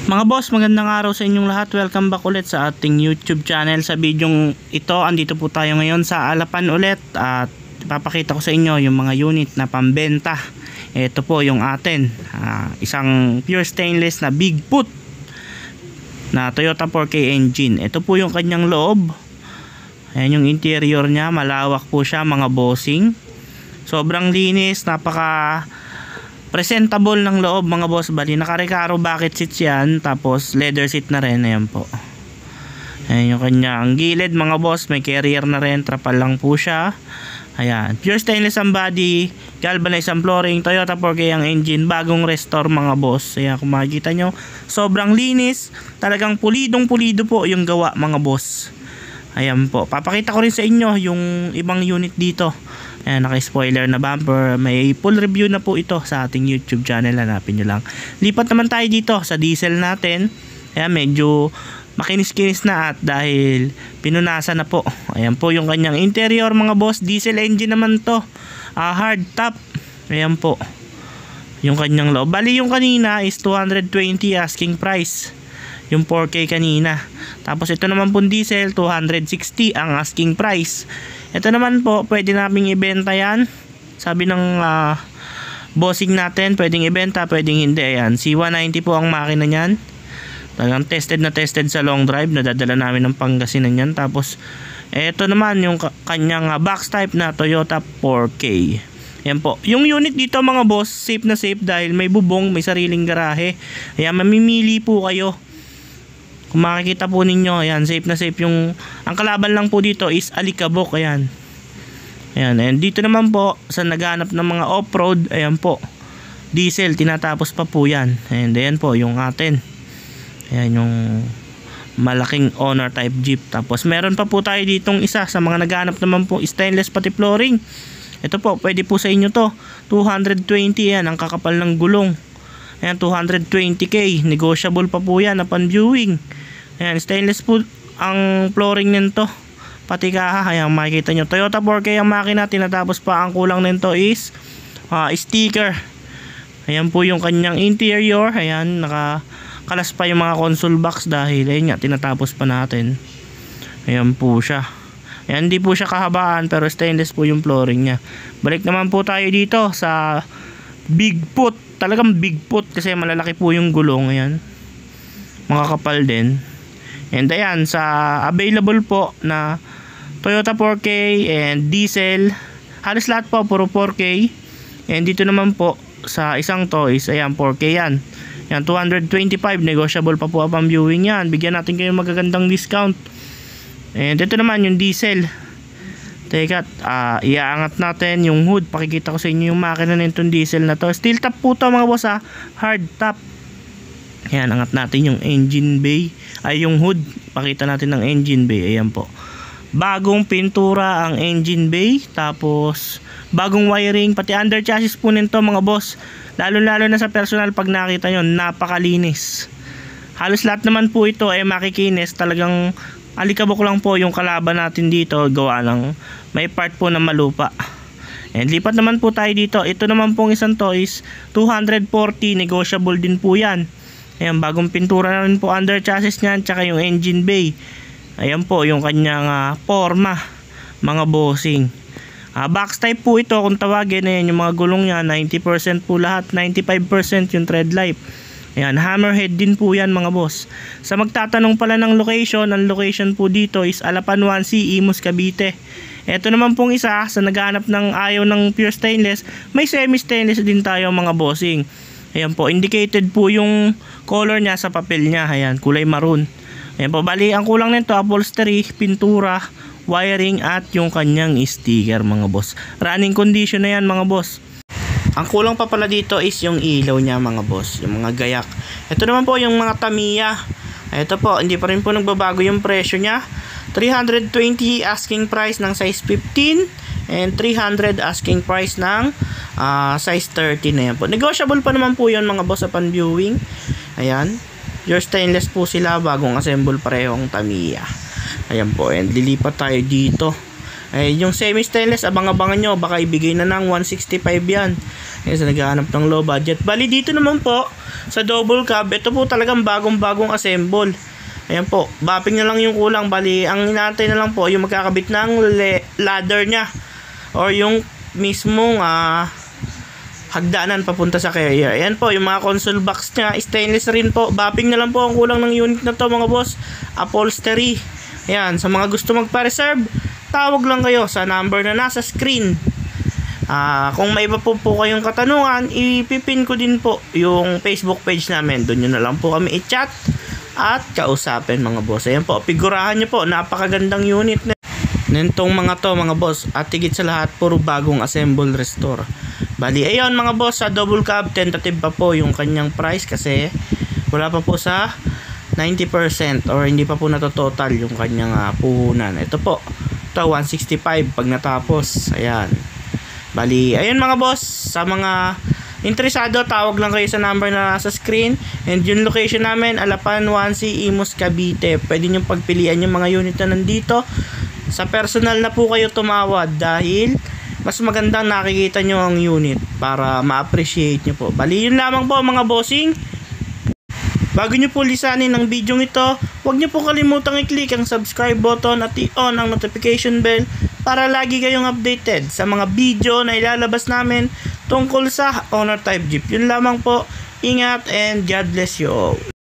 Mga boss, magandang araw sa inyong lahat. Welcome back ulit sa ating YouTube channel. Sa video ito, andito po tayo ngayon sa Alapan ulit at ipapakita ko sa inyo yung mga unit na pambenta. Ito po yung atin, isang pure stainless na Bigfoot na Toyota 4K engine. Ito po yung kanyang loob. Ayan yung interior niya, malawak po siya mga bossing. Sobrang linis, napaka presentable ng loob mga boss. Bali naka-recaro bucket seats yan, tapos leather seat na rin. Ayan po, ayan yung kanyang gilid mga boss, may carrier na rin, trapal lang po siya. Ayan, pure stainless ang body, galvanized ang flooring, Toyota 4K ang engine, bagong restore mga boss. Ayan, kung makikita nyo, sobrang linis, talagang pulidong pulido po yung gawa mga boss. Ayan po, papakita ko rin sa inyo yung ibang unit dito. Ayan, naka-spoiler na bumper. May full review na po ito sa ating YouTube channel. Hanapin nyo lang. Lipat naman tayo dito sa diesel natin. Ayan, medyo makinis-kinis na at dahil pinunasan na po. Ayan po yung kanyang interior mga boss. Diesel engine naman to. Hard top. Ayan po yung kanyang loob. Bali yung kanina is 220 asking price. Yung 4K kanina. Tapos ito naman po diesel, 260 ang asking price. Ito naman po, pwede naming ibenta yan. Sabi ng bossing natin, pwedeng ibenta, pwedeng hindi. Ayan, C190 po ang makina niyan. Talagang tested na tested sa long drive. Nadadala namin ng Pangasinan yan. Tapos, ito naman yung kanyang box type na Toyota 4K. Ayan po. Yung unit dito mga boss, safe na safe dahil may bubong, may sariling garahe. Ayan, mamimili po kayo. Kung makikita po ninyo, ayan, safe na safe yung, ang kalaban lang po dito is alikabok. Ayan, ayan, and dito naman po sa naghanap ng mga off-road, ayan po, diesel, tinatapos pa po yan. And ayan po yung atin, ayan yung malaking owner type jeep. Tapos meron pa po tayo ditong isa sa mga naghanap naman po stainless pati flooring. Ito po, pwede po sa inyo to, 220. Yan, ang kakapal ng gulong. Ayan, 220k, negotiable pa po yan upon viewing. Ayan, stainless po ang flooring nito, pati kaha. Ayan, makikita nyo, Toyota 4K ang makina, tinatapos pa, ang kulang nito is sticker. Ayan po yung kanyang interior. Ayan, nakakalas pa yung mga console box dahil ayun nga, tinatapos pa natin. Ayan po siya. Ayan, hindi po siya kahabaan pero stainless po yung flooring nya. Balik naman po tayo dito sa Bigfoot. Talagang Bigfoot kasi malalaki po yung gulong. Ayan, makakapal din. And ayan, sa available po na Toyota 4K and diesel, halos lahat po puro 4K. And dito naman po sa isang to is ayan, 4K yan. Ayan, 225, negotiable pa po upang viewing yan. Bigyan natin kayo magagandang discount. And ito naman yung diesel. Teka, iaangat natin yung hood. Pakikita ko sa inyo yung makina nitong diesel na to. Steel top po to mga boss, hard top. Ayan, angat natin yung engine bay, ay yung hood. Pakita natin ng engine bay. Ayan po, bagong pintura ang engine bay. Tapos bagong wiring, pati under chassis po nito mga boss. Lalo na sa personal, pag nakita nyo, napakalinis. Halos lahat naman po ito ay makikinis. Talagang alikabok lang po yung kalaban natin dito, gawa ng may part po na malupa. And lipat naman po tayo dito. Ito naman pong isang to is 240, negotiable din po yan. Ayan, bagong pintura na rin po under chassis nyan, tsaka yung engine bay. Ayan po yung kanyang forma mga bossing. Box type po ito kung tawagin. Ayan yung mga gulong nya, 90% po lahat, 95% yung tread life. Ayan, hammerhead din po yan mga boss. Sa magtatanong pala ng location, ang location po dito is Alapan 1C, Imus, Cavite. Ito naman pong isa sa naghahanap ng ayaw ng pure stainless, may semi stainless din tayo mga bossing. Ayan po, indicated po yung color nya sa papel nya. Ayan, kulay maroon. Ayan po, bali ang kulang nito upholstery, pintura, wiring at yung kanyang sticker mga boss. Running condition na yan mga boss. Ang kulang pa pala dito is yung ilaw niya mga boss, yung mga gayak. Ito naman po yung mga Tamiya. Ito po, hindi pa rin po nagbabago yung presyo niya. 320 asking price ng size 15 and 300 asking price ng size 30 na yan po. Negotiable pa naman po yun mga boss upon viewing. Ayan, your stainless po sila, bagong assemble parehong Tamiya. Ayan po, and lilipat tayo dito. Yung semi-stainless, abang-abangan nyo, baka ibigay na ng 165 yan. Sa naghahanap ng low budget. Bali dito naman po, sa double cab, ito po talagang bagong-bagong assemble. Ayan po, bapping na lang yung kulang. Bali, ang inaantay na lang po, yung magkakabit ng ladder nya. Or yung mismong hagdanan papunta sa carrier. Ayan po, yung mga console box nya, stainless rin po. Bapping na lang po ang kulang ng unit na to mga boss. Upholstery. Ayan, sa mga gusto magpa-reserve, tawag lang kayo sa number na nasa screen. Kung may iba po kayong katanungan, ipipin ko din po yung Facebook page namin. Doon nyo na lang po kami i-chat at kausapin mga boss. Ayan po, figurahan nyo po, napakagandang unit na nitong mga to mga boss. At higit sa lahat, puro bagong assemble restore. Bali, ayun mga boss, sa double cab, tentative pa po yung kanyang price kasi wala pa po sa 90% or hindi pa po natototal yung kanyang puhunan. Ito po, ito 165 pag natapos. Ayan. Bali, ayun mga boss, sa mga interesado, tawag lang kayo sa number na nasa screen. And yung location namin, Alapan, Wansi, Imus, Cavite. Pwede nyo pagpilian yung mga unit na nandito. Sa personal na po kayo tumawad dahil mas magandang nakikita nyo ang unit para ma-appreciate nyo po. Bali, yun lamang po mga bossing. Bago nyo po lisanin ang video ito, huwag nyo po kalimutang i-click ang subscribe button at i-on ang notification bell para lagi kayong updated sa mga video na ilalabas namin tungkol sa Honor Type Jeep. Yun lamang po. Ingat and God bless you all.